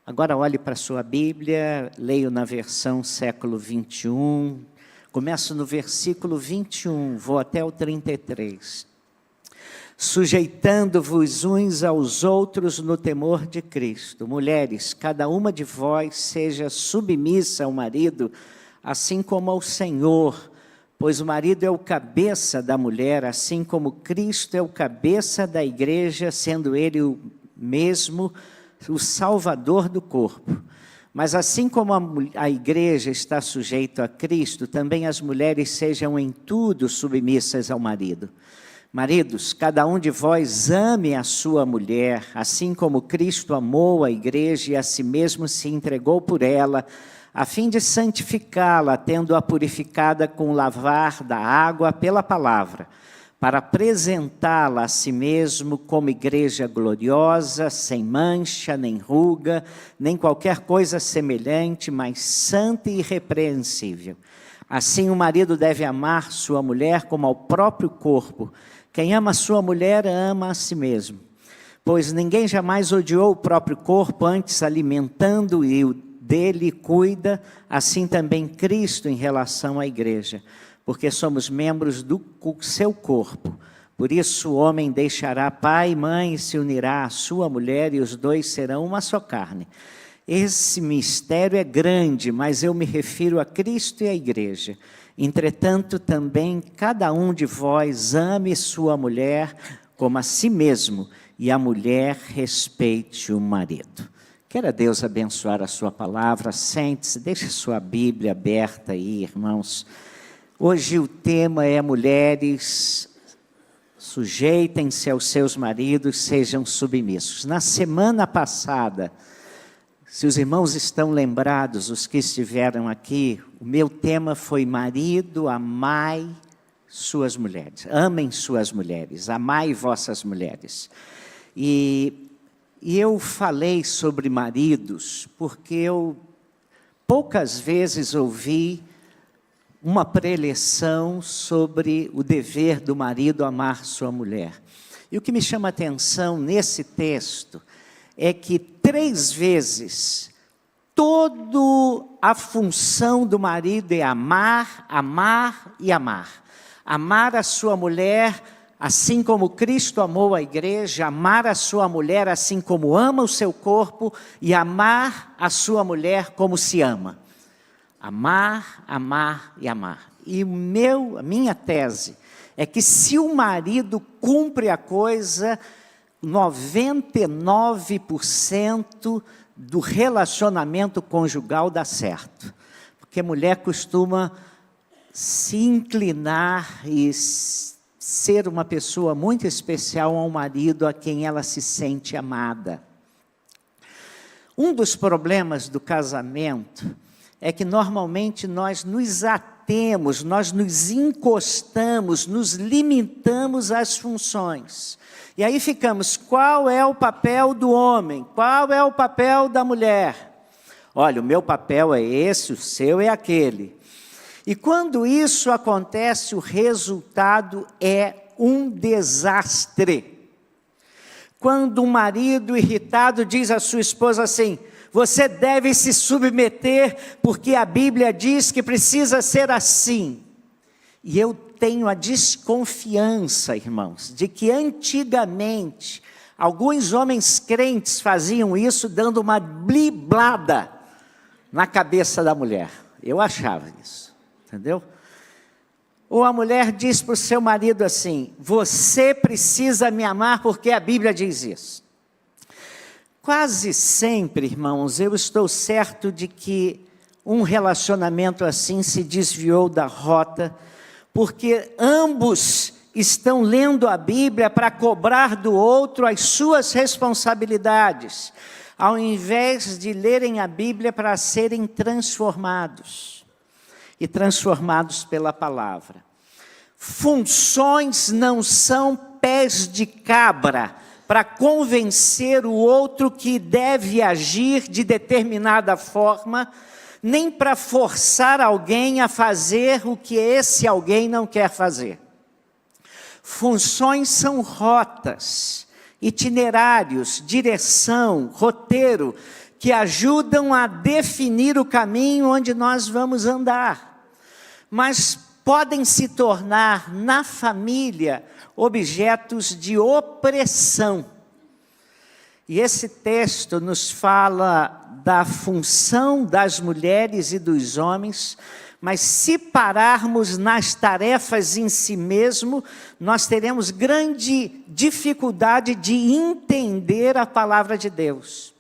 Agora olhe para a sua Bíblia, leio na versão século 21, começo no versículo 21, vou até o 33. Sujeitando-vos uns aos outros no temor de Cristo. Mulheres, cada uma de vós seja submissa ao marido, assim como ao Senhor, pois o marido é o cabeça da mulher, assim como Cristo é o cabeça da igreja, sendo ele o mesmo o Salvador do corpo. Mas assim como a igreja está sujeita a Cristo, também as mulheres sejam em tudo submissas ao marido. Maridos, cada um de vós ame a sua mulher, assim como Cristo amou a igreja e a si mesmo se entregou por ela, a fim de santificá-la, tendo-a purificada com o lavar da água pela palavra, para apresentá-la a si mesmo como igreja gloriosa, sem mancha, nem ruga, nem qualquer coisa semelhante, mas santa e irrepreensível. Assim o marido deve amar sua mulher como ao próprio corpo. Quem ama sua mulher, ama a si mesmo. Pois ninguém jamais odiou o próprio corpo, antes alimentando e dele cuida, assim também Cristo em relação à igreja. Porque somos membros do seu corpo. Por isso o homem deixará pai e mãe e se unirá à sua mulher, e os dois serão uma só carne. Esse mistério é grande, mas eu me refiro a Cristo e à igreja. Entretanto, também cada um de vós ame sua mulher como a si mesmo, e a mulher respeite o marido. Queira Deus abençoar a sua palavra. Sente-se, deixe sua Bíblia aberta aí, irmãos. Hoje o tema é: mulheres, sujeitem-se aos seus maridos, sejam submissos. Na semana passada, se os irmãos estão lembrados, os que estiveram aqui, o meu tema foi: marido, amai suas mulheres, amem suas mulheres, amai vossas mulheres. E eu falei sobre maridos, porque eu poucas vezes ouvi uma preleção sobre o dever do marido amar sua mulher. E o que me chama a atenção nesse texto é que 3 vezes toda a função do marido é amar, amar e amar. Amar a sua mulher assim como Cristo amou a igreja, amar a sua mulher assim como ama o seu corpo, e amar a sua mulher como se ama. Amar, amar e amar. E a minha tese é que se o marido cumpre a coisa, 99% do relacionamento conjugal dá certo. Porque a mulher costuma se inclinar e ser uma pessoa muito especial ao marido a quem ela se sente amada. Um dos problemas do casamento é que normalmente nós nos atemos, nós nos encostamos, nos limitamos às funções. E aí ficamos: qual é o papel do homem? Qual é o papel da mulher? Olha, o meu papel é esse, o seu é aquele. E quando isso acontece, o resultado é um desastre. Quando um marido irritado diz à sua esposa assim: você deve se submeter, porque a Bíblia diz que precisa ser assim. E eu tenho a desconfiança, irmãos, de que antigamente alguns homens crentes faziam isso dando uma driblada na cabeça da mulher. Eu achava isso, entendeu? Ou a mulher diz para o seu marido assim: você precisa me amar porque a Bíblia diz isso. Quase sempre, irmãos, eu estou certo de que um relacionamento assim se desviou da rota, porque ambos estão lendo a Bíblia para cobrar do outro as suas responsabilidades, ao invés de lerem a Bíblia para serem transformados, e transformados pela palavra. Funções não são pés de cabra para convencer o outro que deve agir de determinada forma, nem para forçar alguém a fazer o que esse alguém não quer fazer. Funções são rotas, itinerários, direção, roteiro, que ajudam a definir o caminho onde nós vamos andar, mas podem se tornar, na família, objetos de opressão. E esse texto nos fala da função das mulheres e dos homens, mas se pararmos nas tarefas em si mesmo, nós teremos grande dificuldade de entender a palavra de Deus.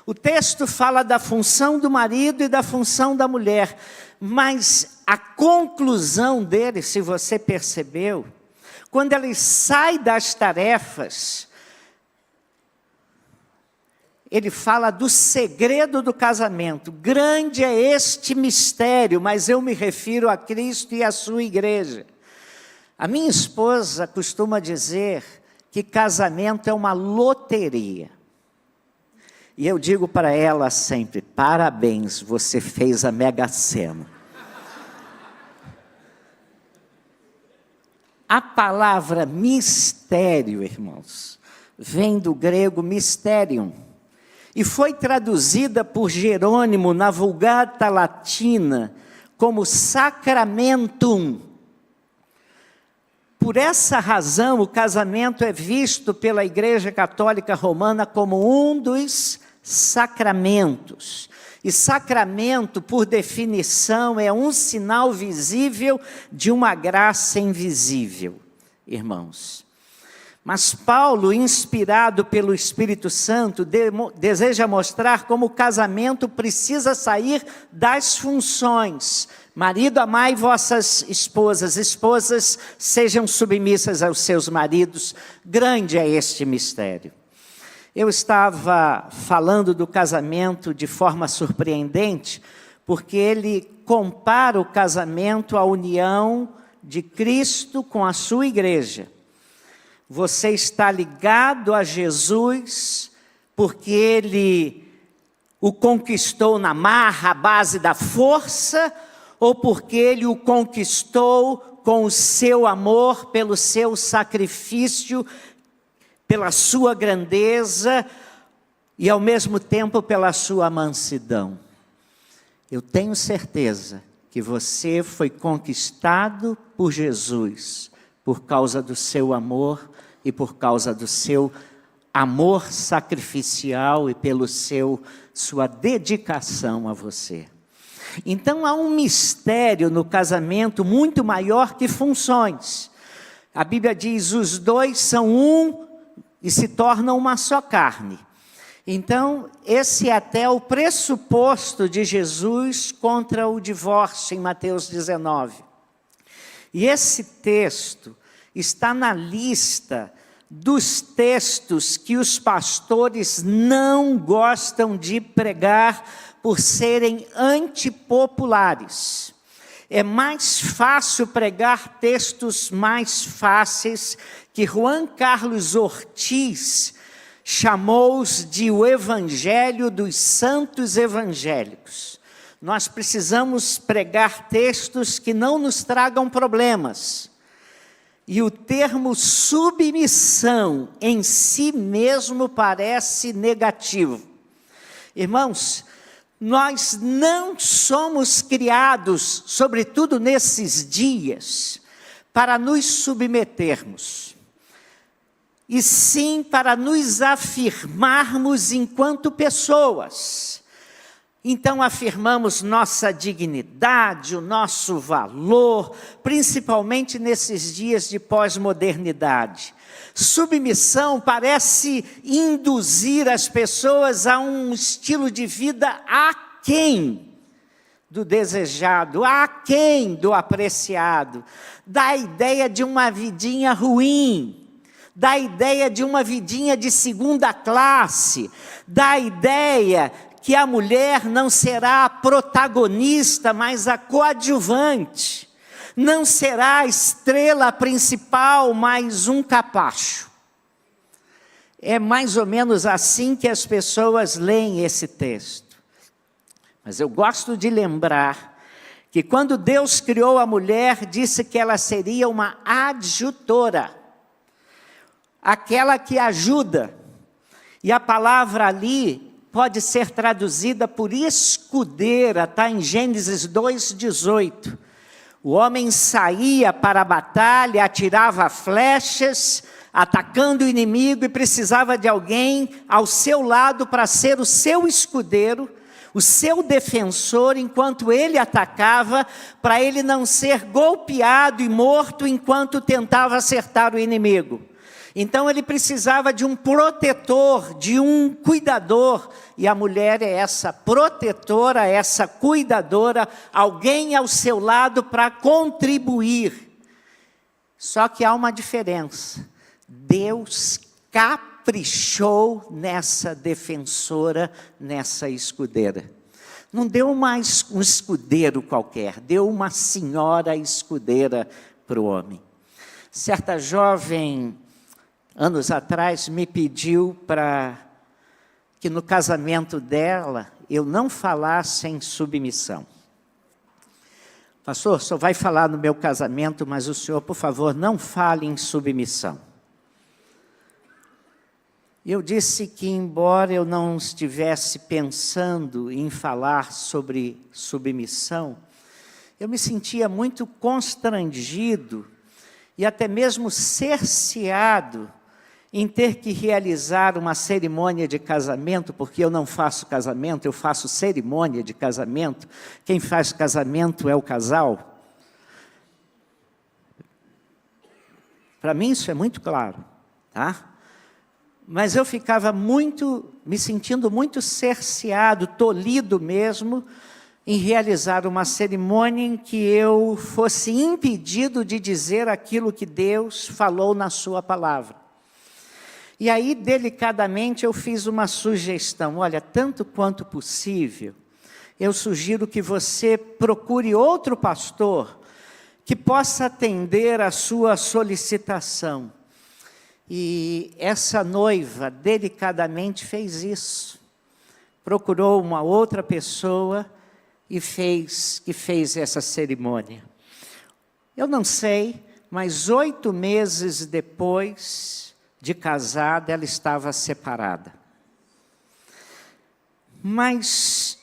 O texto fala da função do marido e da função da mulher, mas a conclusão dele, se você percebeu, quando ele sai das tarefas, ele fala do segredo do casamento. Grande é este mistério, mas eu me refiro a Cristo e a sua igreja. A minha esposa costuma dizer que casamento é uma loteria. E eu digo para ela sempre, parabéns, você fez a Mega Sena. A palavra mistério, irmãos, vem do grego mysterium, e foi traduzida por Jerônimo na Vulgata Latina como sacramentum. Por essa razão, o casamento é visto pela Igreja Católica Romana como um dos sacramentos. E sacramento, por definição, é um sinal visível de uma graça invisível, irmãos. Mas Paulo, inspirado pelo Espírito Santo, deseja mostrar como o casamento precisa sair das funções. Marido, amai vossas esposas, esposas, sejam submissas aos seus maridos. Grande é este mistério. Eu estava falando do casamento de forma surpreendente, porque ele compara o casamento à união de Cristo com a sua igreja. Você está ligado a Jesus, porque Ele o conquistou na marra, à base da força, ou porque Ele o conquistou com o seu amor, pelo seu sacrifício, pela sua grandeza e ao mesmo tempo pela sua mansidão. Eu tenho certeza que você foi conquistado por Jesus, por causa do seu amor e por causa do seu amor sacrificial e pelo sua dedicação a você. Então há um mistério no casamento muito maior que funções. A Bíblia diz, os dois são um e se tornam uma só carne. Então, esse é até o pressuposto de Jesus contra o divórcio em Mateus 19. E esse texto está na lista dos textos que os pastores não gostam de pregar por serem antipopulares. É mais fácil pregar textos mais fáceis que Juan Carlos Ortiz chamou-os de o Evangelho dos Santos Evangélicos. Nós precisamos pregar textos que não nos tragam problemas. E o termo submissão em si mesmo parece negativo. Irmãos, nós não somos criados, sobretudo nesses dias, para nos submetermos, e sim para nos afirmarmos enquanto pessoas. Então afirmamos nossa dignidade, o nosso valor, principalmente nesses dias de pós-modernidade. Submissão parece induzir as pessoas a um estilo de vida aquém do desejado, aquém do apreciado, da ideia de uma vidinha ruim, da ideia de uma vidinha de segunda classe, da ideia que a mulher não será a protagonista, mas a coadjuvante. Não será a estrela principal, mas um capacho. É mais ou menos assim que as pessoas leem esse texto. Mas eu gosto de lembrar que quando Deus criou a mulher, disse que ela seria uma adjutora, aquela que ajuda. E a palavra ali, pode ser traduzida por escudeira, está em Gênesis 2:18. O homem saía para a batalha, atirava flechas, atacando o inimigo, e precisava de alguém ao seu lado para ser o seu escudeiro, o seu defensor, enquanto ele atacava, para ele não ser golpeado e morto enquanto tentava acertar o inimigo. Então ele precisava de um protetor, de um cuidador, e a mulher é essa protetora, essa cuidadora, alguém ao seu lado para contribuir. Só que há uma diferença. Deus caprichou nessa defensora, nessa escudeira. Não deu mais um escudeiro qualquer, deu uma senhora escudeira para o homem. Certa jovem, anos atrás, me pediu para que no casamento dela eu não falasse em submissão. Pastor, só vai falar no meu casamento, mas o senhor, por favor, não fale em submissão. Eu disse que, embora eu não estivesse pensando em falar sobre submissão, eu me sentia muito constrangido e até mesmo cerceado em ter que realizar uma cerimônia de casamento, porque eu não faço casamento, eu faço cerimônia de casamento. Quem faz casamento é o casal. Para mim isso é muito claro, tá? Mas eu ficava me sentindo muito cerceado, tolhido mesmo, em realizar uma cerimônia em que eu fosse impedido de dizer aquilo que Deus falou na sua palavra. E aí, delicadamente, eu fiz uma sugestão. Olha, tanto quanto possível, eu sugiro que você procure outro pastor que possa atender a sua solicitação. E essa noiva, delicadamente, fez isso. Procurou uma outra pessoa e fez essa cerimônia. Eu não sei, mas 8 meses depois de casada, ela estava separada. Mas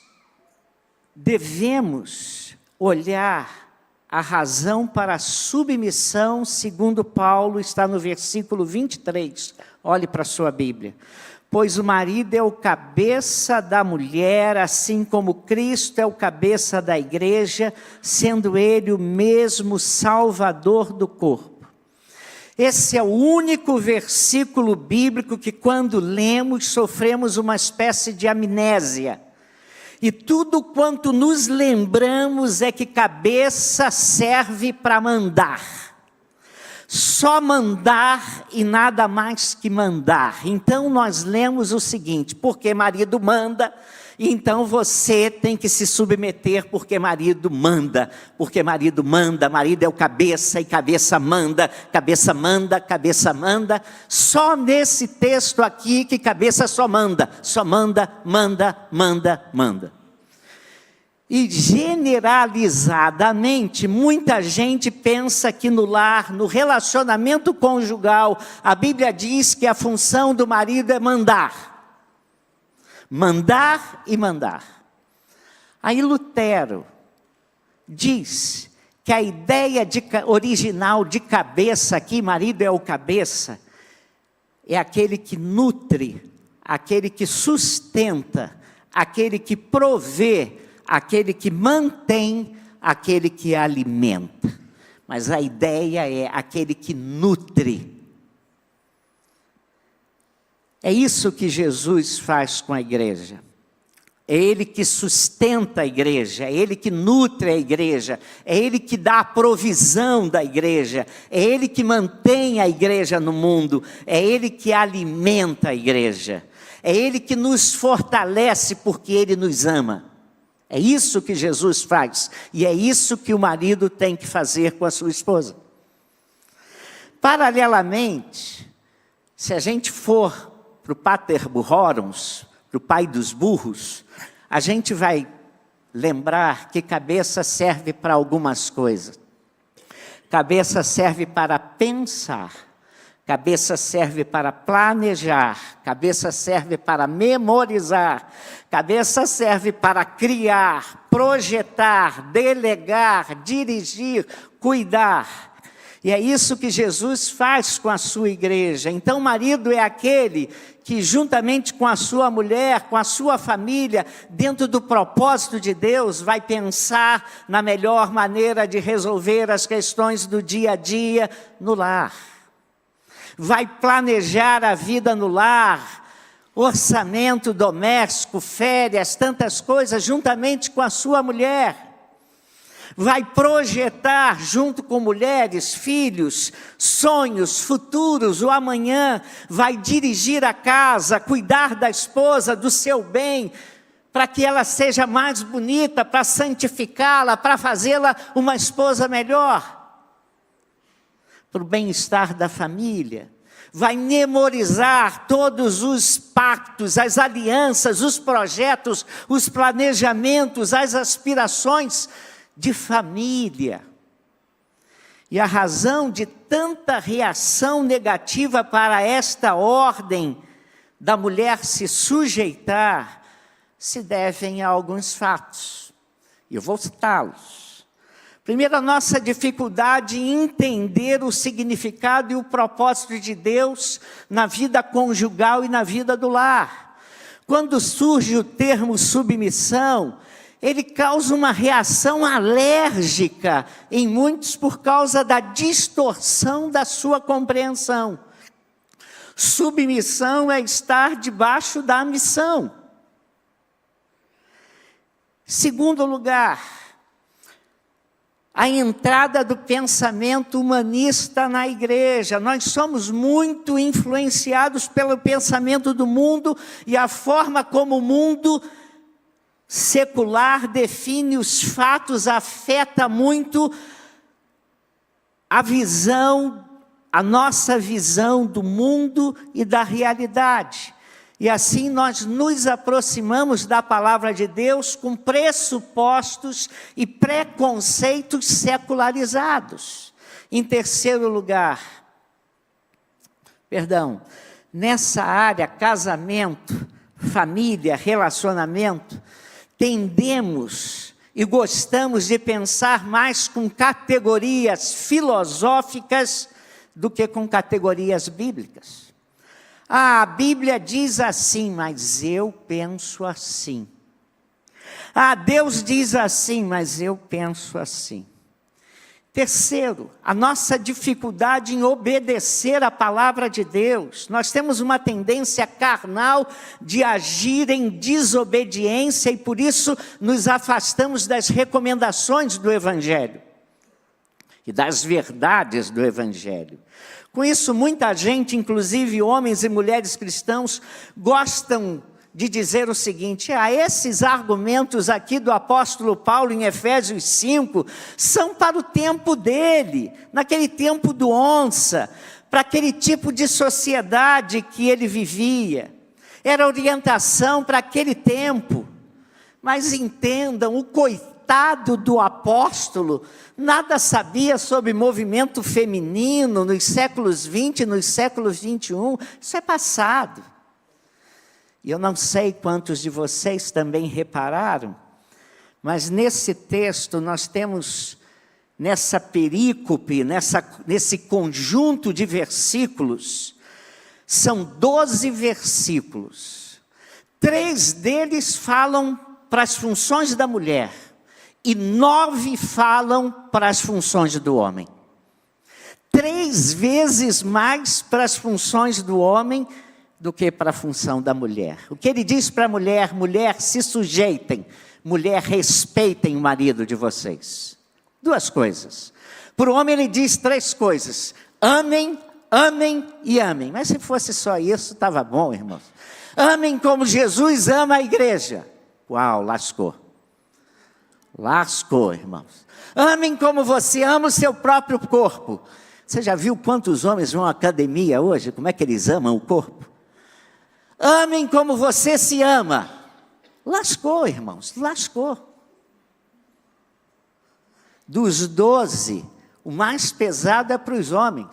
devemos olhar a razão para a submissão, segundo Paulo, está no versículo 23. Olhe para a sua Bíblia. Pois o marido é o cabeça da mulher, assim como Cristo é o cabeça da igreja, sendo ele o mesmo Salvador do corpo. Esse é o único versículo bíblico que, quando lemos, sofremos uma espécie de amnésia. E tudo quanto nos lembramos é que cabeça serve para mandar. Só mandar e nada mais que mandar. Então nós lemos o seguinte: porque marido manda, então você tem que se submeter, porque marido manda. Porque marido manda, marido é o cabeça e cabeça manda, cabeça manda, cabeça manda. Só nesse texto aqui que cabeça só manda, manda, manda, manda. E generalizadamente, muita gente pensa que no lar, no relacionamento conjugal, a Bíblia diz que a função do marido é mandar. Mandar e mandar. Aí Lutero diz que a ideia original de cabeça aqui, marido é o cabeça, é aquele que nutre, aquele que sustenta, aquele que provê, aquele que mantém, aquele que alimenta. Mas a ideia é aquele que nutre. É isso que Jesus faz com a igreja. É Ele que sustenta a igreja, é Ele que nutre a igreja, é Ele que dá a provisão da igreja, é Ele que mantém a igreja no mundo, é Ele que alimenta a igreja, é Ele que nos fortalece porque Ele nos ama. É isso que Jesus faz, e é isso que o marido tem que fazer com a sua esposa. Paralelamente, se a gente for para o Pater Burrorums, para o pai dos burros, a gente vai lembrar que cabeça serve para algumas coisas. Cabeça serve para pensar, Cabeça serve para planejar, cabeça serve para memorizar, cabeça serve para criar, projetar, delegar, dirigir, cuidar. E é isso que Jesus faz com a sua igreja. Então, o marido é aquele que, juntamente com a sua mulher, com a sua família, dentro do propósito de Deus, vai pensar na melhor maneira de resolver as questões do dia a dia no lar. Vai planejar a vida no lar, orçamento doméstico, férias, tantas coisas, juntamente com a sua mulher. Vai projetar junto com mulheres, filhos, sonhos, futuros, o amanhã. Vai dirigir a casa, cuidar da esposa, do seu bem, para que ela seja mais bonita, para santificá-la, para fazê-la uma esposa melhor. Para o bem-estar da família, vai memorizar todos os pactos, as alianças, os projetos, os planejamentos, as aspirações de família. E a razão de tanta reação negativa para esta ordem da mulher se sujeitar se devem a alguns fatos. E eu vou citá-los. Primeiro, a nossa dificuldade em entender o significado e o propósito de Deus na vida conjugal e na vida do lar. Quando surge o termo submissão, ele causa uma reação alérgica em muitos por causa da distorção da sua compreensão. Submissão é estar debaixo da missão. Segundo lugar, a entrada do pensamento humanista na igreja. Nós somos muito influenciados pelo pensamento do mundo e a forma como o mundo secular define os fatos afeta muito a visão, a nossa visão do mundo e da realidade. E assim nós nos aproximamos da palavra de Deus com pressupostos e preconceitos secularizados. Em terceiro lugar, nessa área, casamento, família, relacionamento, tendemos e gostamos de pensar mais com categorias filosóficas do que com categorias bíblicas. A Bíblia diz assim, mas eu penso assim. Deus diz assim, mas eu penso assim. Terceiro, a nossa dificuldade em obedecer a palavra de Deus. Nós temos uma tendência carnal de agir em desobediência e por isso nos afastamos das recomendações do Evangelho e das verdades do Evangelho. Com isso, muita gente, inclusive homens e mulheres cristãos, gostam de dizer o seguinte: esses argumentos aqui do apóstolo Paulo em Efésios 5, são para o tempo dele, naquele tempo do onça, para aquele tipo de sociedade que ele vivia. Era orientação para aquele tempo. Mas entendam, o coitado do apóstolo nada sabia sobre movimento feminino nos séculos 20 e nos séculos 21. Isso é passado. E eu não sei quantos de vocês também repararam, mas nesse texto nós temos, nessa perícope, nesse conjunto de versículos, são 12 versículos. 3 deles falam para as funções da mulher e 9 falam para as funções do homem. 3 vezes mais para as funções do homem do que para a função da mulher. O que ele diz para a mulher: mulher, se sujeitem, mulher, respeitem o marido de vocês. 2 coisas. Para o homem ele diz 3 coisas: amem, amem e amem. Mas se fosse só isso, estava bom, irmãos. Amem como Jesus ama a igreja. Uau, lascou. Lascou, irmãos. Amem como você ama o seu próprio corpo. Você já viu quantos homens vão à academia hoje? Como é que eles amam o corpo? Amem como você se ama. Lascou, irmãos, lascou. Dos 12, o mais pesado é para os homens.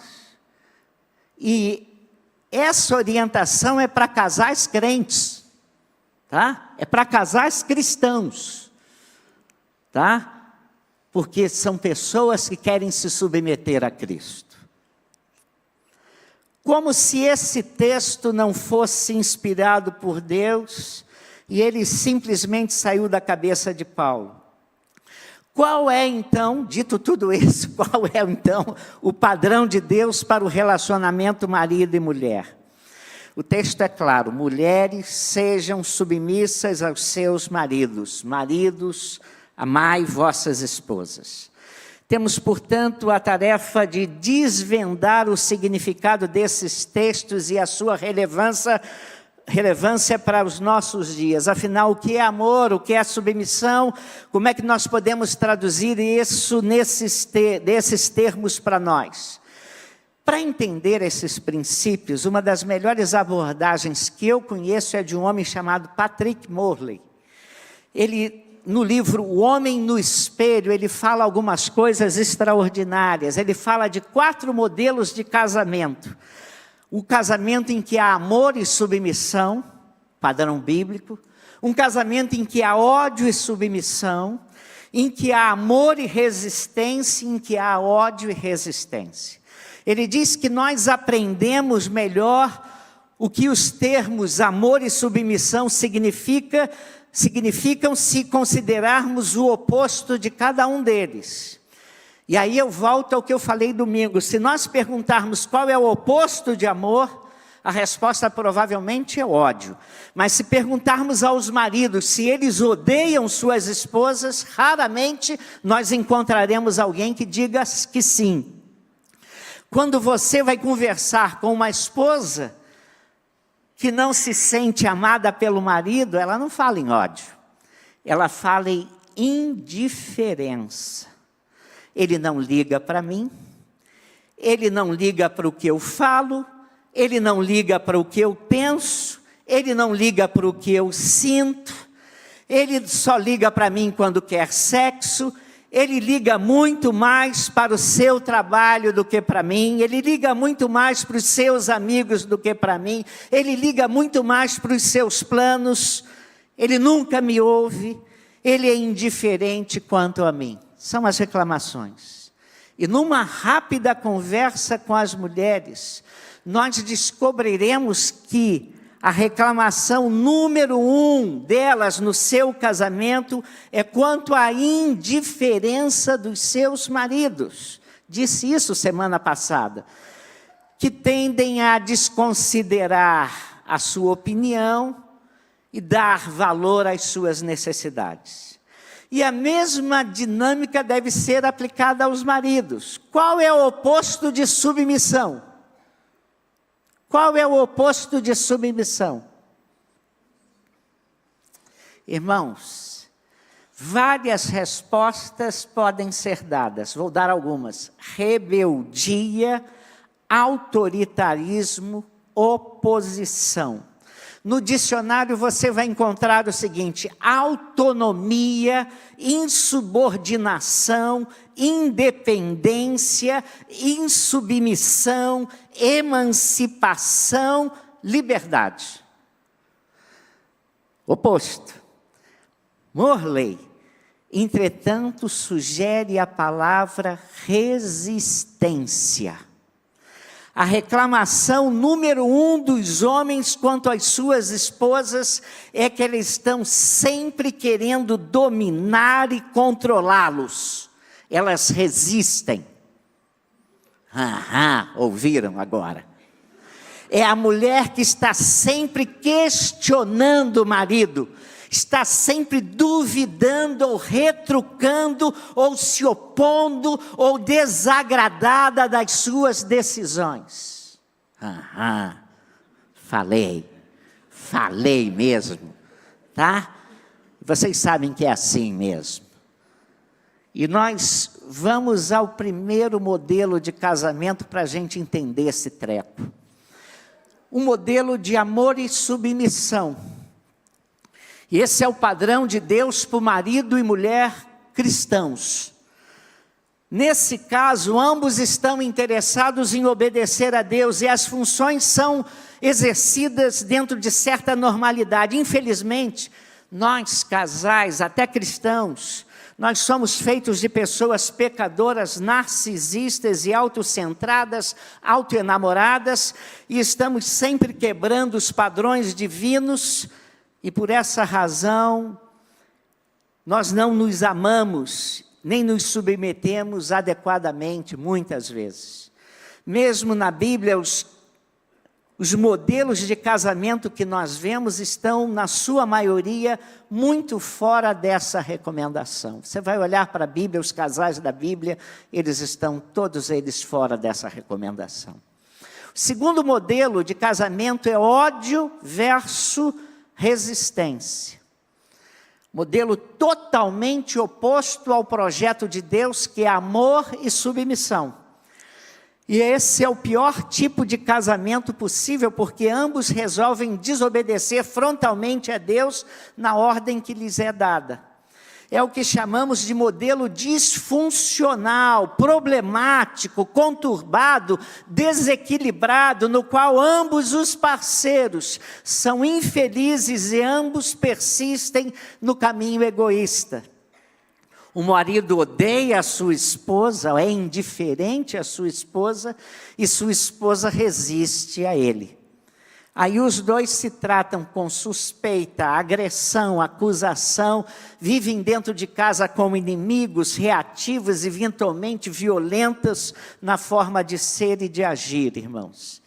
E essa orientação é para casais crentes, tá? É para casais cristãos, tá? Porque são pessoas que querem se submeter a Cristo. Como se esse texto não fosse inspirado por Deus e ele simplesmente saiu da cabeça de Paulo. Qual é então, dito tudo isso, qual é então o padrão de Deus para o relacionamento marido e mulher? O texto é claro: mulheres sejam submissas aos seus maridos. Maridos, amai vossas esposas. Temos, portanto, a tarefa de desvendar o significado desses textos e a sua relevância para os nossos dias. Afinal, o que é amor, o que é submissão? Como é que nós podemos traduzir isso nesses termos para nós? Para entender esses princípios, uma das melhores abordagens que eu conheço é de um homem chamado Patrick Morley. Ele, no livro O Homem no Espelho, ele fala algumas coisas extraordinárias. Ele fala de 4 modelos de casamento. O casamento em que há amor e submissão, padrão bíblico. Um casamento em que há ódio e submissão. Em que há amor e resistência, em que há ódio e resistência. Ele diz que nós aprendemos melhor o que os termos amor e submissão significam se considerarmos o oposto de cada um deles. E aí eu volto ao que eu falei domingo. Se nós perguntarmos qual é o oposto de amor, a resposta provavelmente é ódio. Mas se perguntarmos aos maridos se eles odeiam suas esposas, raramente nós encontraremos alguém que diga que sim. Quando você vai conversar com uma esposa que não se sente amada pelo marido, ela não fala em ódio. Ela fala em indiferença. Ele não liga para mim, ele não liga para o que eu falo, ele não liga para o que eu penso, ele não liga para o que eu sinto, ele só liga para mim quando quer sexo. Ele liga muito mais para o seu trabalho do que para mim. Ele liga muito mais para os seus amigos do que para mim. Ele liga muito mais para os seus planos. Ele nunca me ouve. Ele é indiferente quanto a mim. São as reclamações. E numa rápida conversa com as mulheres, nós descobriremos que a reclamação número 1 delas no seu casamento é quanto à indiferença dos seus maridos. Disse isso semana passada. Que tendem a desconsiderar a sua opinião e dar valor às suas necessidades. E a mesma dinâmica deve ser aplicada aos maridos. Qual é o oposto de submissão? Qual é o oposto de submissão? Irmãos, várias respostas podem ser dadas. Vou dar algumas. Rebeldia, autoritarismo, oposição. No dicionário você vai encontrar o seguinte: autonomia, insubordinação, independência, insubmissão, emancipação, liberdade. Oposto. Morley, entretanto, sugere a palavra resistência. A reclamação número 1 dos homens quanto às suas esposas é que eles estão sempre querendo dominar e controlá-los. Elas resistem. Ouviram agora? É a mulher que está sempre questionando o marido, está sempre duvidando ou retrucando ou se opondo ou desagradada das suas decisões. Falei mesmo, tá? Vocês sabem que é assim mesmo. E nós vamos ao primeiro modelo de casamento para a gente entender esse treco. Um modelo de amor e submissão. E esse é o padrão de Deus para o marido e mulher cristãos. Nesse caso, ambos estão interessados em obedecer a Deus e as funções são exercidas dentro de certa normalidade. Infelizmente, nós casais, até cristãos, nós somos feitos de pessoas pecadoras, narcisistas e autocentradas, autoenamoradas, e estamos sempre quebrando os padrões divinos, e por essa razão, nós não nos amamos, nem nos submetemos adequadamente, muitas vezes. Mesmo na Bíblia, os modelos de casamento que nós vemos estão, na sua maioria, muito fora dessa recomendação. Você vai olhar para a Bíblia, os casais da Bíblia, eles estão, todos eles, fora dessa recomendação. O segundo modelo de casamento é ódio versus resistência. Modelo totalmente oposto ao projeto de Deus, que é amor e submissão. E esse é o pior tipo de casamento possível, porque ambos resolvem desobedecer frontalmente a Deus na ordem que lhes é dada. É o que chamamos de modelo disfuncional, problemático, conturbado, desequilibrado, no qual ambos os parceiros são infelizes e ambos persistem no caminho egoísta. O marido odeia a sua esposa, é indiferente à sua esposa, e sua esposa resiste a ele. Aí os dois se tratam com suspeita, agressão, acusação, vivem dentro de casa como inimigos, reativos e eventualmente violentos na forma de ser e de agir, irmãos.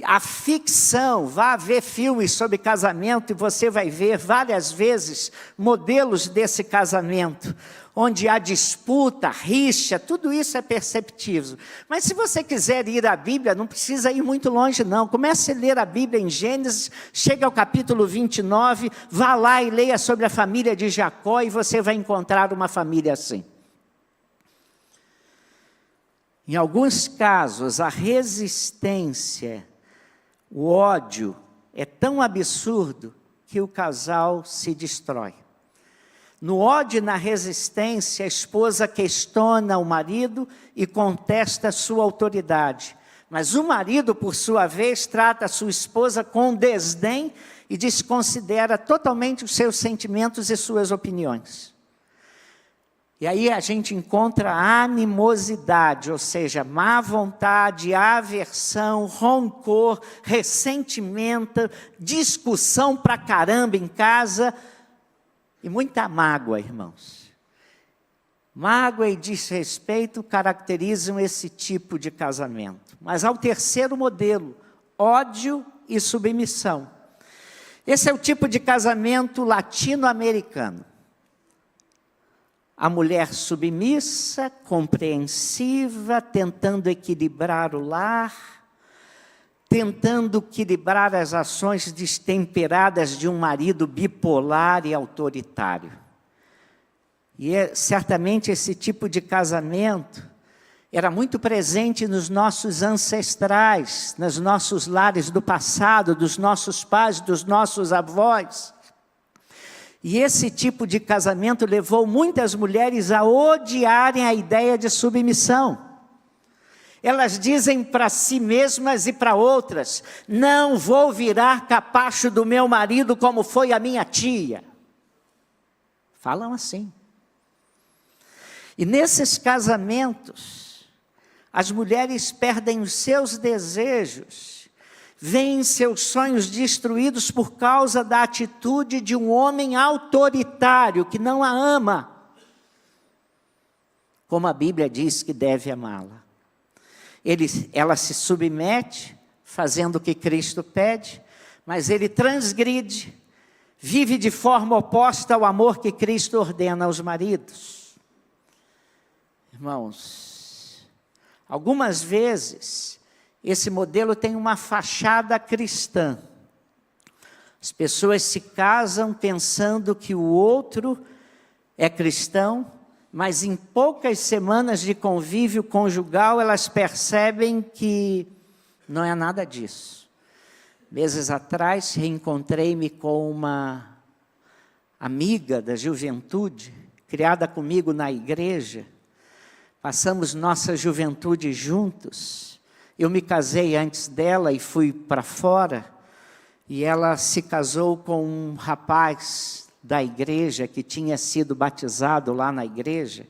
A ficção, vá ver filmes sobre casamento e você vai ver várias vezes modelos desse casamento, onde há disputa, rixa, tudo isso é perceptível. Mas se você quiser ir à Bíblia, não precisa ir muito longe não. Comece a ler a Bíblia em Gênesis, chega ao capítulo 29, vá lá e leia sobre a família de Jacó e você vai encontrar uma família assim. Em alguns casos, a resistência, o ódio é tão absurdo que o casal se destrói. No ódio e na resistência, a esposa questiona o marido e contesta a sua autoridade. Mas o marido, por sua vez, trata a sua esposa com desdém e desconsidera totalmente os seus sentimentos e suas opiniões. E aí a gente encontra animosidade, ou seja, má vontade, aversão, rancor, ressentimento, discussão pra caramba em casa e muita mágoa, irmãos. Mágoa e desrespeito caracterizam esse tipo de casamento. Mas há o terceiro modelo, ódio e submissão. Esse é o tipo de casamento latino-americano. A mulher submissa, compreensiva, tentando equilibrar o lar, tentando equilibrar as ações destemperadas de um marido bipolar e autoritário. E certamente esse tipo de casamento era muito presente nos nossos ancestrais, nos nossos lares do passado, dos nossos pais, dos nossos avós. E esse tipo de casamento levou muitas mulheres a odiarem a ideia de submissão. Elas dizem para si mesmas e para outras: não vou virar capacho do meu marido como foi a minha tia. Falam assim. E nesses casamentos, as mulheres perdem os seus desejos, veem seus sonhos destruídos por causa da atitude de um homem autoritário que não a ama, como a Bíblia diz que deve amá-la. Ela se submete, fazendo o que Cristo pede, mas ele transgride, vive de forma oposta ao amor que Cristo ordena aos maridos. Irmãos, algumas vezes esse modelo tem uma fachada cristã. As pessoas se casam pensando que o outro é cristão, mas em poucas semanas de convívio conjugal, elas percebem que não é nada disso. Meses atrás, reencontrei-me com uma amiga da juventude, criada comigo na igreja. Passamos nossa juventude juntos. Eu me casei antes dela e fui para fora. E ela se casou com um rapaz da igreja que tinha sido batizado lá na igreja.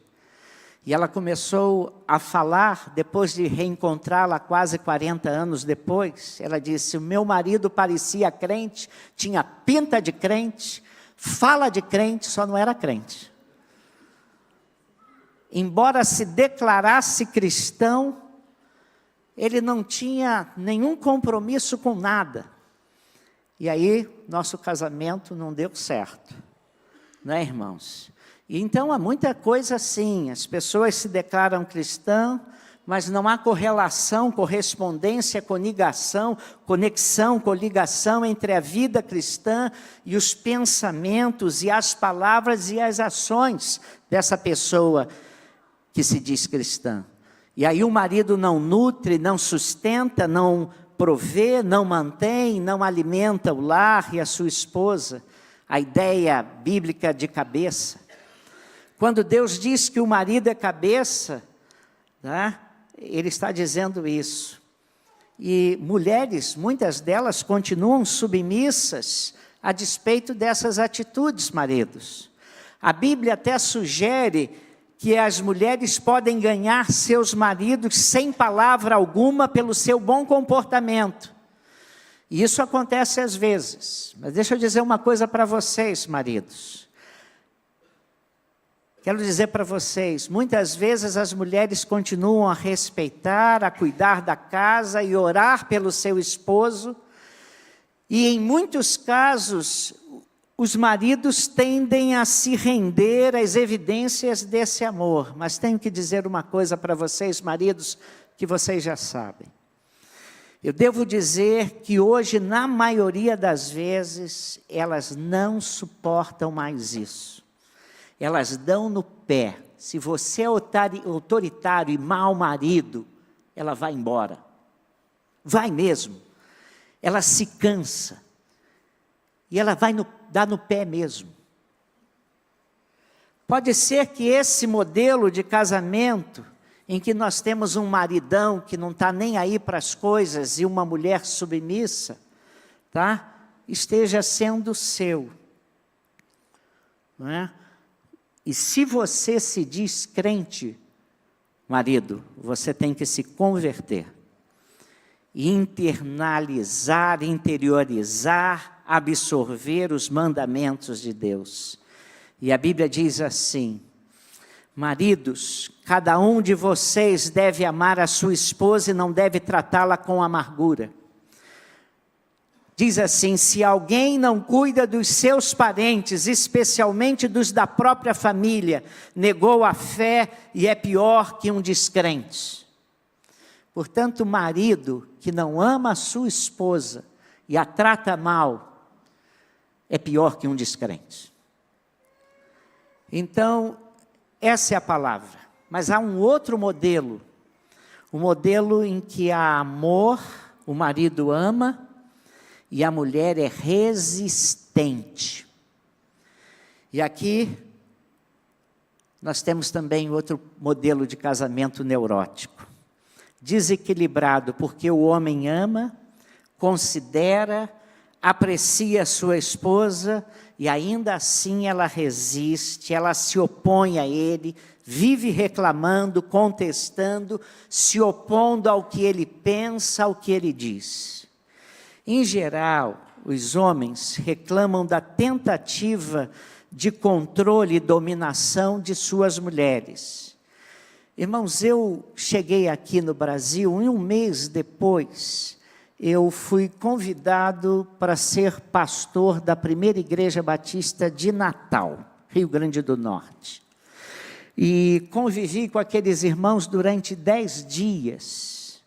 E ela começou a falar, depois de reencontrá-la quase 40 anos depois, ela disse: o meu marido parecia crente, tinha pinta de crente, fala de crente, só não era crente. Embora se declarasse cristão, ele não tinha nenhum compromisso com nada. E aí, nosso casamento não deu certo, né, irmãos? E então, há muita coisa assim, as pessoas se declaram cristãs, mas não há correlação, correspondência, conexão, coligação entre a vida cristã e os pensamentos, e as palavras e as ações dessa pessoa que se diz cristã. E aí o marido não nutre, não sustenta, não provê, não mantém, não alimenta o lar e a sua esposa. A ideia bíblica de cabeça. Quando Deus diz que o marido é cabeça, né, Ele está dizendo isso. E mulheres, muitas delas continuam submissas a despeito dessas atitudes, maridos. A Bíblia até sugere que as mulheres podem ganhar seus maridos sem palavra alguma pelo seu bom comportamento. E isso acontece às vezes. Mas deixa eu dizer uma coisa para vocês, maridos. Quero dizer para vocês, muitas vezes as mulheres continuam a respeitar, a cuidar da casa e orar pelo seu esposo. E em muitos casos, os maridos tendem a se render às evidências desse amor. Mas tenho que dizer uma coisa para vocês, maridos, que vocês já sabem. Eu devo dizer que hoje, na maioria das vezes, elas não suportam mais isso. Elas dão no pé. Se você é autoritário e mau marido, ela vai embora. Vai mesmo. Ela se cansa. E ela vai dar no pé mesmo. Pode ser que esse modelo de casamento, em que nós temos um maridão que não está nem aí para as coisas e uma mulher submissa, tá? Esteja sendo seu. Não é? E se você se diz crente, marido, você tem que se converter. Internalizar, interiorizar, absorver os mandamentos de Deus. E a Bíblia diz assim: maridos, cada um de vocês deve amar a sua esposa e não deve tratá-la com amargura. Diz assim: se alguém não cuida dos seus parentes, especialmente dos da própria família, negou a fé e é pior que um descrente. Portanto, marido que não ama a sua esposa e a trata mal, é pior que um descrente. Então, essa é a palavra. Mas há um outro modelo. Um modelo em que há amor, o marido ama, e a mulher é resistente. E aqui, nós temos também outro modelo de casamento neurótico. Desequilibrado, porque o homem ama, considera, aprecia a sua esposa, e ainda assim ela resiste, ela se opõe a ele, vive reclamando, contestando, se opondo ao que ele pensa, ao que ele diz. Em geral, os homens reclamam da tentativa de controle e dominação de suas mulheres. Irmãos, eu cheguei aqui no Brasil e um mês depois, eu fui convidado para ser pastor da primeira igreja batista de Natal, Rio Grande do Norte. E convivi com aqueles irmãos durante 10 dias.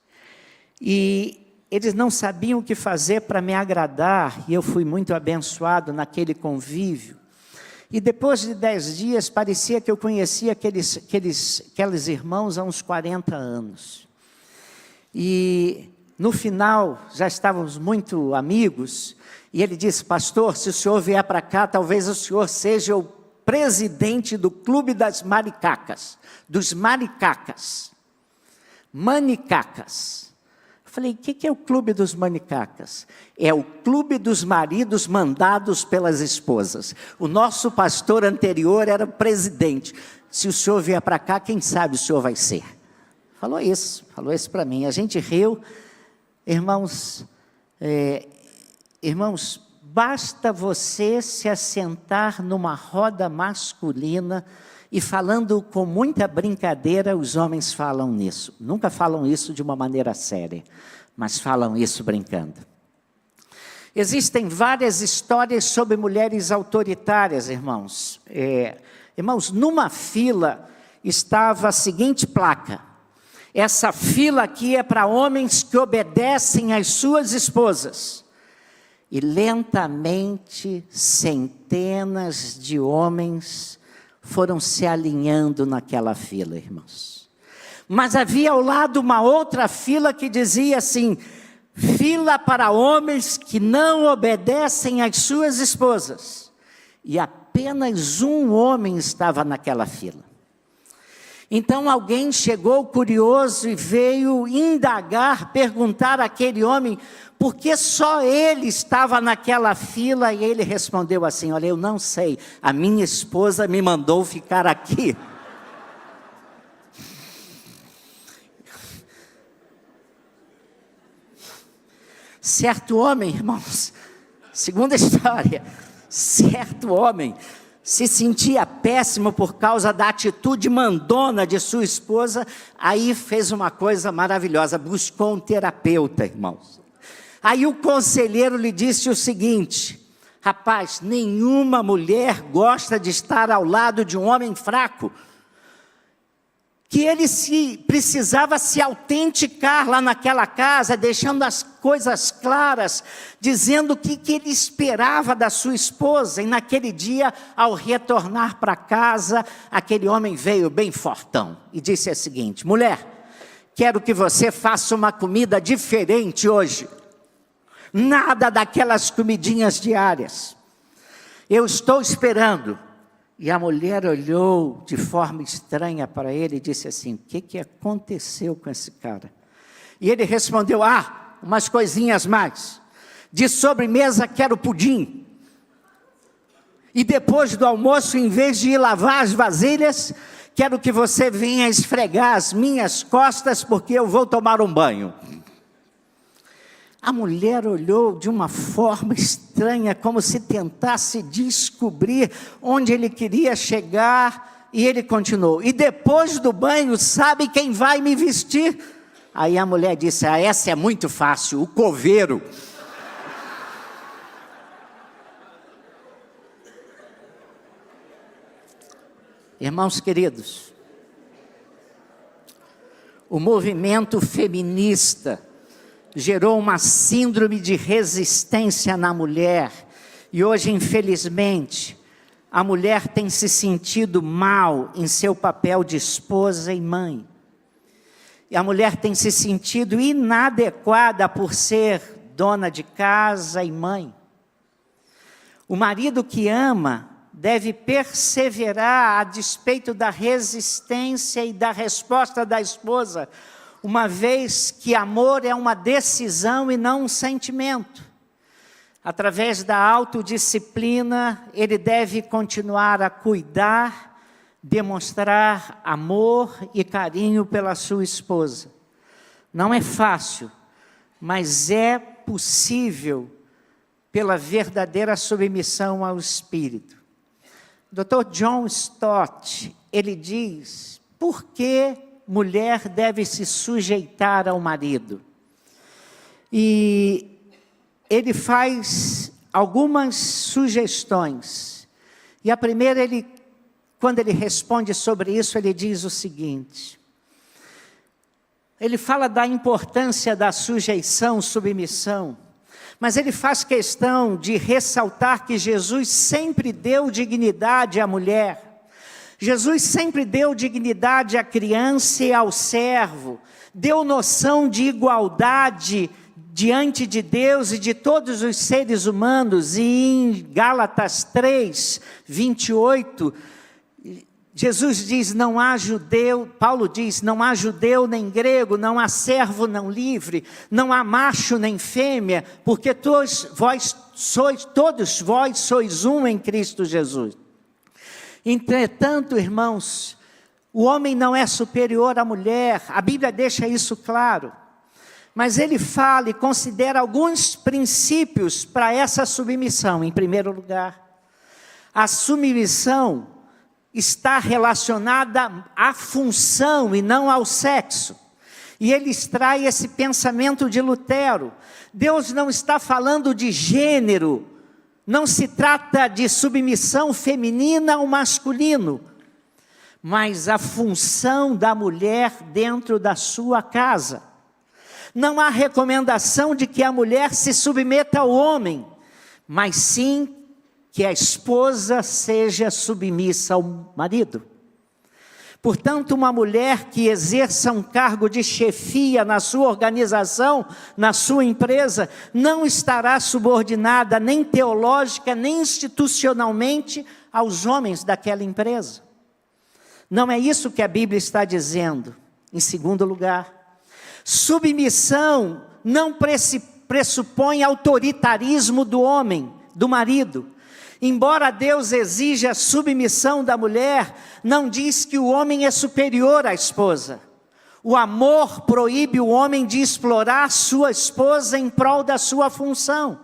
E eles não sabiam o que fazer para me agradar, e eu fui muito abençoado naquele convívio. E depois de 10 dias, parecia que eu conhecia aqueles irmãos há uns 40 anos. E no final, já estávamos muito amigos, e ele disse: pastor, se o senhor vier para cá, talvez o senhor seja o presidente do Clube das Maricacas, dos Maricacas, Manicacas. Eu falei, o que é o Clube dos Manicacas? É o clube dos maridos mandados pelas esposas. O nosso pastor anterior era presidente. Se o senhor vier para cá, quem sabe o senhor vai ser. Falou isso para mim. A gente riu. Irmãos, basta você se assentar numa roda masculina e falando com muita brincadeira, os homens falam nisso. Nunca falam isso de uma maneira séria, mas falam isso brincando. Existem várias histórias sobre mulheres autoritárias, irmãos. Irmãos, numa fila estava a seguinte placa: essa fila aqui é para homens que obedecem às suas esposas. E lentamente, centenas de homens foram se alinhando naquela fila, irmãos. Mas havia ao lado uma outra fila que dizia assim: fila para homens que não obedecem às suas esposas. E apenas um homem estava naquela fila. Então alguém chegou curioso e veio indagar, perguntar àquele homem por que só ele estava naquela fila, e ele respondeu assim: olha, eu não sei, a minha esposa me mandou ficar aqui. Certo homem, irmãos, segunda história, certo homem se sentia péssimo por causa da atitude mandona de sua esposa, aí fez uma coisa maravilhosa, buscou um terapeuta, irmãos. Aí o conselheiro lhe disse o seguinte: rapaz, nenhuma mulher gosta de estar ao lado de um homem fraco, que ele precisava se autenticar lá naquela casa, deixando as coisas claras, dizendo o que ele esperava da sua esposa. E naquele dia, ao retornar para casa, aquele homem veio bem fortão e disse o seguinte: mulher, quero que você faça uma comida diferente hoje, nada daquelas comidinhas diárias, eu estou esperando. E a mulher olhou de forma estranha para ele e disse assim: o que aconteceu com esse cara? E ele respondeu: umas coisinhas mais. De sobremesa quero pudim. E depois do almoço, em vez de ir lavar as vasilhas, quero que você venha esfregar as minhas costas, porque eu vou tomar um banho. A mulher olhou de uma forma estranha, como se tentasse descobrir onde ele queria chegar, e ele continuou: e depois do banho, sabe quem vai me vestir? Aí a mulher disse: essa é muito fácil, o coveiro. Irmãos queridos, o movimento feminista gerou uma síndrome de resistência na mulher, e hoje, infelizmente, a mulher tem se sentido mal em seu papel de esposa e mãe. E a mulher tem se sentido inadequada por ser dona de casa e mãe. O marido que ama deve perseverar a despeito da resistência e da resposta da esposa, uma vez que amor é uma decisão e não um sentimento. Através da autodisciplina, ele deve continuar a cuidar, demonstrar amor e carinho pela sua esposa. Não é fácil, mas é possível pela verdadeira submissão ao Espírito. Dr. John Stott, ele diz: por que mulher deve se sujeitar ao marido? E ele faz algumas sugestões. E a primeira, quando ele responde sobre isso, ele diz o seguinte: ele fala da importância da sujeição, submissão, mas ele faz questão de ressaltar que Jesus sempre deu dignidade à mulher. Jesus sempre deu dignidade à criança e ao servo, deu noção de igualdade diante de Deus e de todos os seres humanos. E em Gálatas 3, 28, Jesus diz, não há judeu, Paulo diz, não há judeu nem grego, não há servo nem livre, não há macho nem fêmea, porque todos vós sois um em Cristo Jesus. Entretanto, irmãos, o homem não é superior à mulher, a Bíblia deixa isso claro. Mas ele fala e considera alguns princípios para essa submissão. Em primeiro lugar, a submissão está relacionada à função e não ao sexo. E ele extrai esse pensamento de Lutero. Deus não está falando de gênero, não se trata de submissão feminina ou masculino, mas a função da mulher dentro da sua casa. Não há recomendação de que a mulher se submeta ao homem, mas sim que a esposa seja submissa ao marido. Portanto, uma mulher que exerça um cargo de chefia na sua organização, na sua empresa, não estará subordinada nem teológica, nem institucionalmente aos homens daquela empresa. Não é isso que a Bíblia está dizendo. Em segundo lugar, submissão não pressupõe autoritarismo do homem, do marido. Embora Deus exija a submissão da mulher, não diz que o homem é superior à esposa. O amor proíbe o homem de explorar sua esposa em prol da sua função.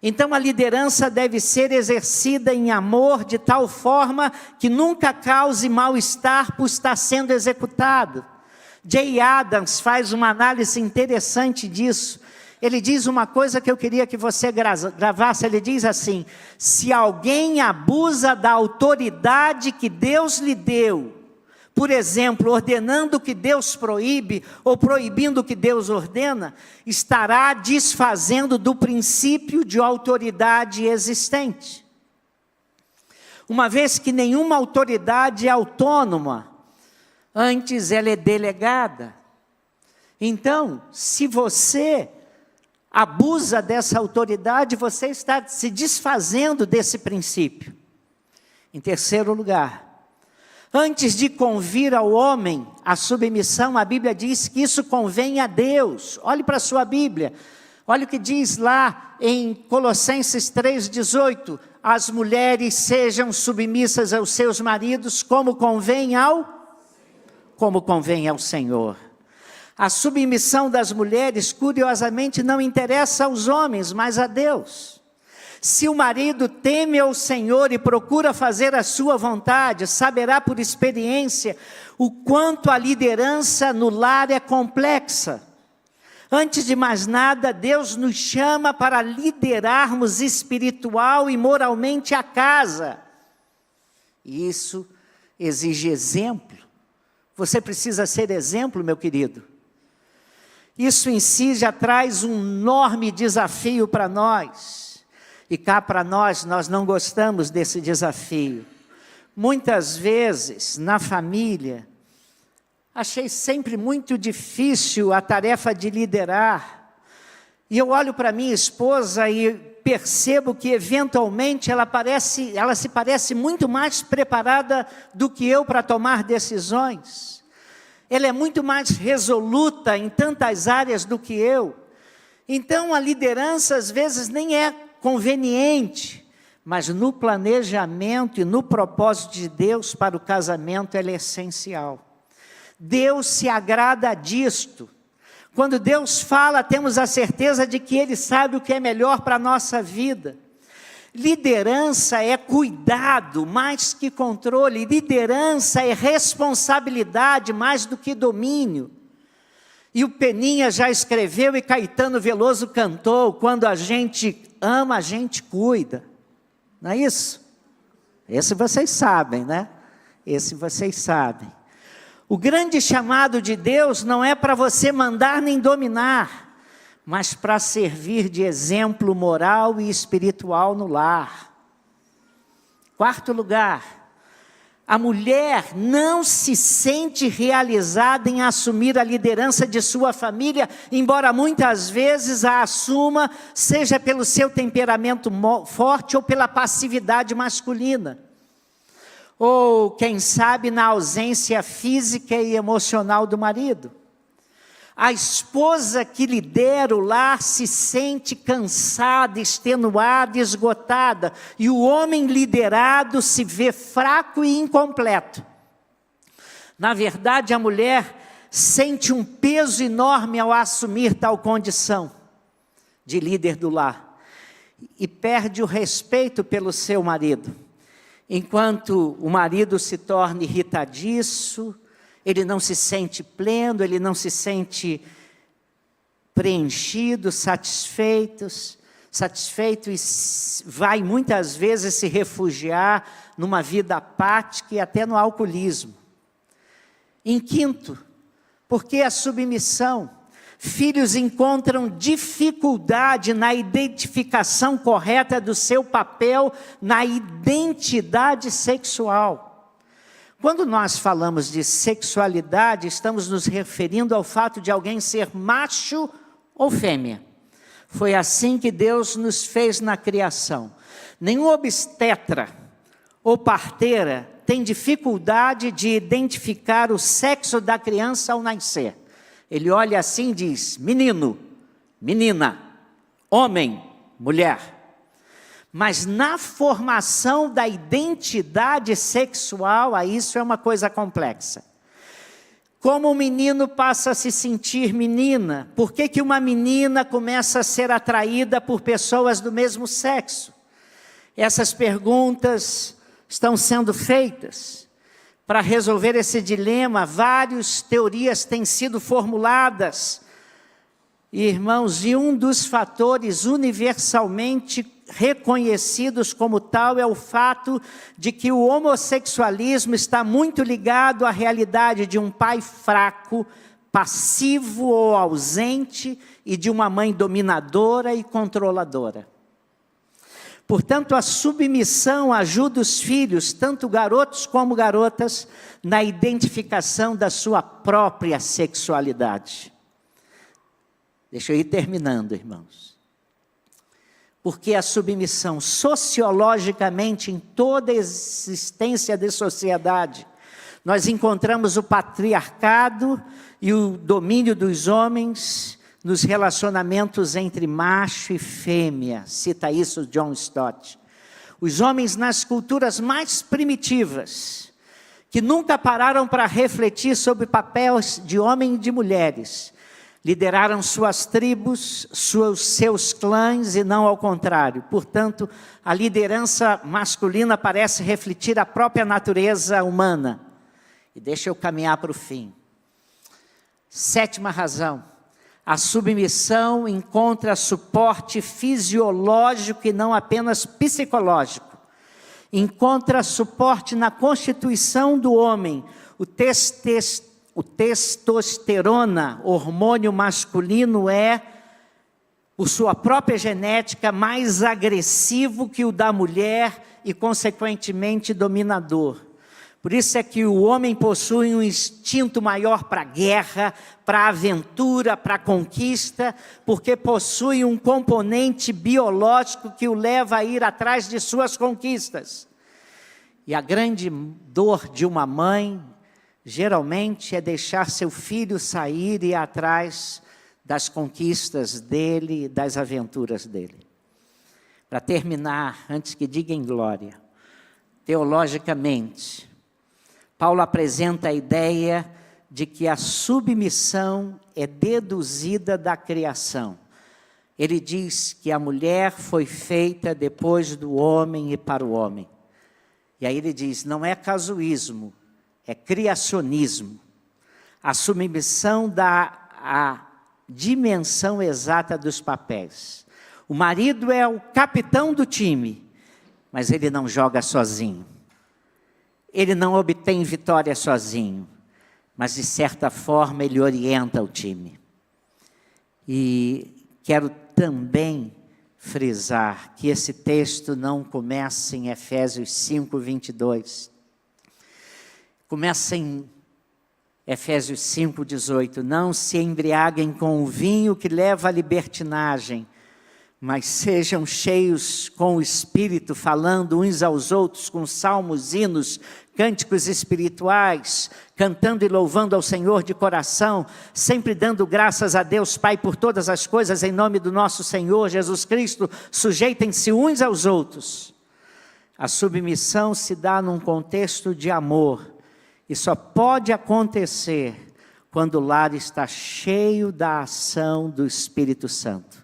Então a liderança deve ser exercida em amor de tal forma que nunca cause mal-estar por estar sendo executado. Jay Adams faz uma análise interessante disso. Ele diz uma coisa que eu queria que você gravasse, ele diz assim: se alguém abusa da autoridade que Deus lhe deu, por exemplo, ordenando o que Deus proíbe, ou proibindo o que Deus ordena, estará desfazendo do princípio de autoridade existente. Uma vez que nenhuma autoridade é autônoma, antes ela é delegada. Então, se você abusa dessa autoridade, você está se desfazendo desse princípio. Em terceiro lugar, antes de convir ao homem a submissão, a Bíblia diz que isso convém a Deus. Olhe para a sua Bíblia, olha o que diz lá em Colossenses 3,18, as mulheres sejam submissas aos seus maridos como convém ao Senhor. A submissão das mulheres, curiosamente, não interessa aos homens, mas a Deus. Se o marido teme ao Senhor e procura fazer a sua vontade, saberá por experiência o quanto a liderança no lar é complexa. Antes de mais nada, Deus nos chama para liderarmos espiritual e moralmente a casa. E isso exige exemplo. Você precisa ser exemplo, meu querido. Isso em si já traz um enorme desafio para nós. E cá para nós não gostamos desse desafio. Muitas vezes, na família, achei sempre muito difícil a tarefa de liderar. E eu olho para minha esposa e percebo que, eventualmente, ela se parece muito mais preparada do que eu para tomar decisões. Ela é muito mais resoluta em tantas áreas do que eu. Então, a liderança, às vezes, nem é conveniente, mas no planejamento e no propósito de Deus para o casamento, ela é essencial. Deus se agrada disto. Quando Deus fala, temos a certeza de que Ele sabe o que é melhor para a nossa vida. Liderança é cuidado mais que controle. Liderança é responsabilidade mais do que domínio. E o Peninha já escreveu e Caetano Veloso cantou: quando a gente ama, a gente cuida. Não é isso? Esse vocês sabem, né? Esse vocês sabem. O grande chamado de Deus não é para você mandar nem dominar, mas para servir de exemplo moral e espiritual no lar. Quarto lugar, A mulher não se sente realizada em assumir a liderança de sua família, embora muitas vezes a assuma, seja pelo seu temperamento forte ou pela passividade masculina. Ou, quem sabe, na ausência física e emocional do marido. A esposa que lidera o lar se sente cansada, extenuada, esgotada. E o homem liderado se vê fraco e incompleto. Na verdade, a mulher sente um peso enorme ao assumir tal condição de líder do lar. E perde o respeito pelo seu marido. Enquanto o marido se torna irritadiço, ele não se sente pleno, ele não se sente preenchido, satisfeito e vai muitas vezes se refugiar numa vida apática e até no alcoolismo. Em quinto, porque a submissão. Filhos encontram dificuldade na identificação correta do seu papel na identidade sexual. Quando nós falamos de sexualidade, estamos nos referindo ao fato de alguém ser macho ou fêmea. Foi assim que Deus nos fez na criação. Nenhum obstetra ou parteira tem dificuldade de identificar o sexo da criança ao nascer. Ele olha assim e diz: menino, menina, homem, mulher. Mas na formação da identidade sexual, aí isso é uma coisa complexa. Como o menino passa a se sentir menina? Por que uma menina começa a ser atraída por pessoas do mesmo sexo? Essas perguntas estão sendo feitas. Para resolver esse dilema, várias teorias têm sido formuladas. Irmãos, e um dos fatores universalmente reconhecidos como tal é o fato de que o homossexualismo está muito ligado à realidade de um pai fraco, passivo ou ausente e de uma mãe dominadora e controladora. Portanto, a submissão ajuda os filhos, tanto garotos como garotas, na identificação da sua própria sexualidade. Deixa eu ir terminando, irmãos. Porque a submissão, sociologicamente, em toda a existência de sociedade, nós encontramos o patriarcado e o domínio dos homens nos relacionamentos entre macho e fêmea. Cita isso John Stott. Os homens nas culturas mais primitivas, que nunca pararam para refletir sobre papéis de homem e de mulheres, lideraram suas tribos, seus clãs e não ao contrário. Portanto, a liderança masculina parece refletir a própria natureza humana. E deixa eu caminhar para o fim. Sétima razão. A submissão encontra suporte fisiológico e não apenas psicológico. Encontra suporte na constituição do homem. O testosterona, hormônio masculino, é, por sua própria genética, mais agressivo que o da mulher e, consequentemente, dominador. Por isso é que o homem possui um instinto maior para a guerra, para a aventura, para a conquista, porque possui um componente biológico que o leva a ir atrás de suas conquistas. E a grande dor de uma mãe, geralmente, é deixar seu filho sair e ir atrás das conquistas dele, das aventuras dele. Para terminar, antes que diga em glória, teologicamente, Paulo apresenta a ideia de que a submissão é deduzida da criação. Ele diz que a mulher foi feita depois do homem e para o homem. E aí ele diz, não é casuísmo, é criacionismo. A submissão dá a dimensão exata dos papéis. O marido é o capitão do time, mas ele não joga sozinho. Ele não obtém vitória sozinho, mas de certa forma ele orienta o time. E quero também frisar que esse texto não começa em Efésios 5, 22. Começa em Efésios 5,18. Não se embriaguem com o vinho que leva à libertinagem, mas sejam cheios com o Espírito, falando uns aos outros com salmos, hinos, cânticos espirituais, cantando e louvando ao Senhor de coração, sempre dando graças a Deus Pai por todas as coisas, em nome do nosso Senhor Jesus Cristo. Sujeitem-se uns aos outros. A submissão se dá num contexto de amor, e só pode acontecer quando o lar está cheio da ação do Espírito Santo.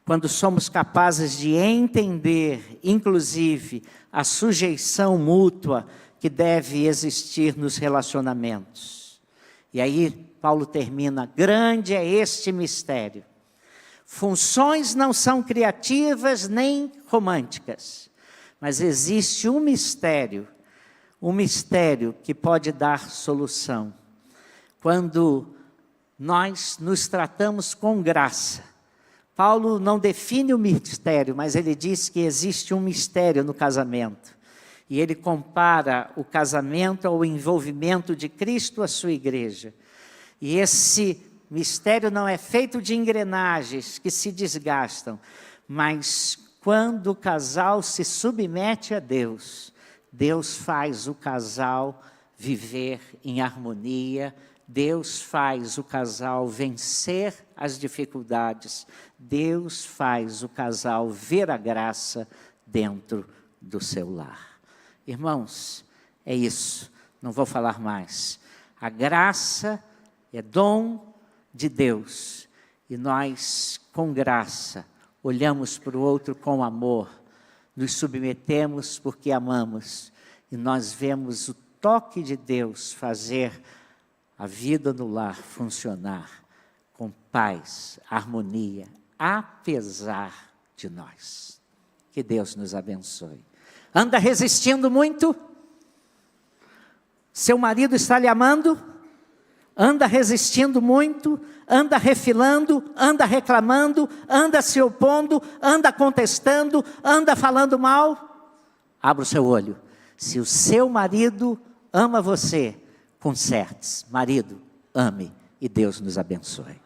Quando somos capazes de entender, inclusive, a sujeição mútua que deve existir nos relacionamentos. E aí, Paulo termina: grande é este mistério. Funções não são criativas nem românticas, mas existe um mistério que pode dar solução. Quando nós nos tratamos com graça. Paulo não define o mistério, mas ele diz que existe um mistério no casamento. E ele compara o casamento ao envolvimento de Cristo à sua igreja. E esse mistério não é feito de engrenagens que se desgastam, mas quando o casal se submete a Deus, Deus faz o casal viver em harmonia, Deus faz o casal vencer as dificuldades, Deus faz o casal ver a graça dentro do seu lar. Irmãos, é isso, não vou falar mais. A graça é dom de Deus, e nós, com graça, olhamos para o outro com amor, nos submetemos porque amamos, e nós vemos o toque de Deus fazer a vida no lar funcionar com paz, harmonia, apesar de nós. Que Deus nos abençoe. Anda resistindo muito? Seu marido está lhe amando? Anda resistindo muito? Anda refilando? Anda reclamando? Anda se opondo? Anda contestando? Anda falando mal? Abra o seu olho. Se o seu marido ama você, conserte-se. Marido, ame, e Deus nos abençoe.